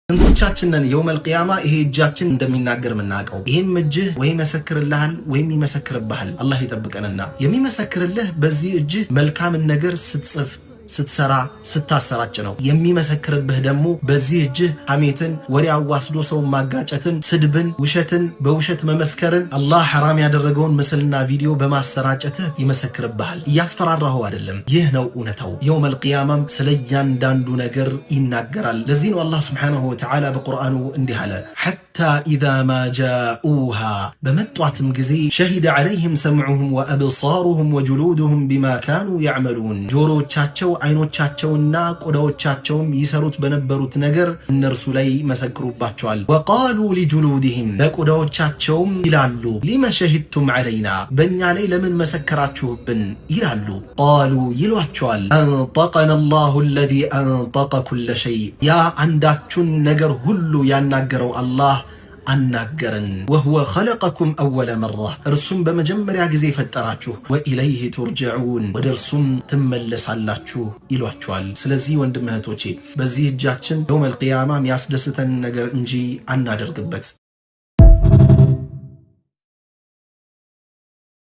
እንቶቻችንን የውመል ቂያማ ይሄ እጃችን እንደሚናገር ምናቀው ይሄም እጅህ ወይ መሰክርልሃል ወይም ይመሰክርብሃል። አላህ ይጠብቀንና የሚመሰክርልህ በዚህ እጅህ መልካምን ነገር ስትጽፍ ስትሰራ ስታሰራጭ ነው። የሚመሰክርብህ ደግሞ በዚህ እጅህ ሐሜትን፣ ወሬ አዋስዶ ሰውን ማጋጨትን፣ ስድብን፣ ውሸትን፣ በውሸት መመስከርን፣ አላህ ሐራም ያደረገውን ምስልና ቪዲዮ በማሰራጨትህ ይመሰክርብሃል። እያስፈራራኸው አይደለም። ይህ ነው እውነታው። የውመል ቂያማም ስለ እያንዳንዱ ነገር ይናገራል። ለዚህ ነው አላህ ሱብሓነሁ ወተዓላ በቁርአኑ እንዲህ አለ፣ ሐታ ኢዛ ማ ጃኡሃ በመጧትም ጊዜ ሸሂደ ዐለይሂም ሰምዑሁም ወአብሳሩሁም ወጁሉዱሁም ቢማ ካኑ ያዕመሉን ጆሮቻቸው አይኖቻቸውና ቆዳዎቻቸውም ይሰሩት በነበሩት ነገር እነርሱ ላይ መሰክሩባቸዋል። ወቃሉ ሊጁሉድህም ለቆዳዎቻቸውም ይላሉ ሊመ ሸሂድቱም ዐለይና በእኛ ላይ ለምን መሰከራችሁብን ይላሉ። ቃሉ ይሏቸዋል አንጠቀነ አላሁ አለዚ አንጠቀ ኩለ ሸይ ያ አንዳቹን ነገር ሁሉ ያናገረው አላህ አናገረን። ወሁወ ኸለቀኩም አወለ መራ እርሱም በመጀመሪያ ጊዜ ፈጠራችሁ። ወኢለይህ ቱርጀዑን ወደ እርሱም ትመለሳላችሁ ይሏቸዋል። ስለዚህ ወንድም እህቶቼ በዚህ እጃችን የውመል ቂያማ የሚያስደስተን ነገር እንጂ አናደርግበት።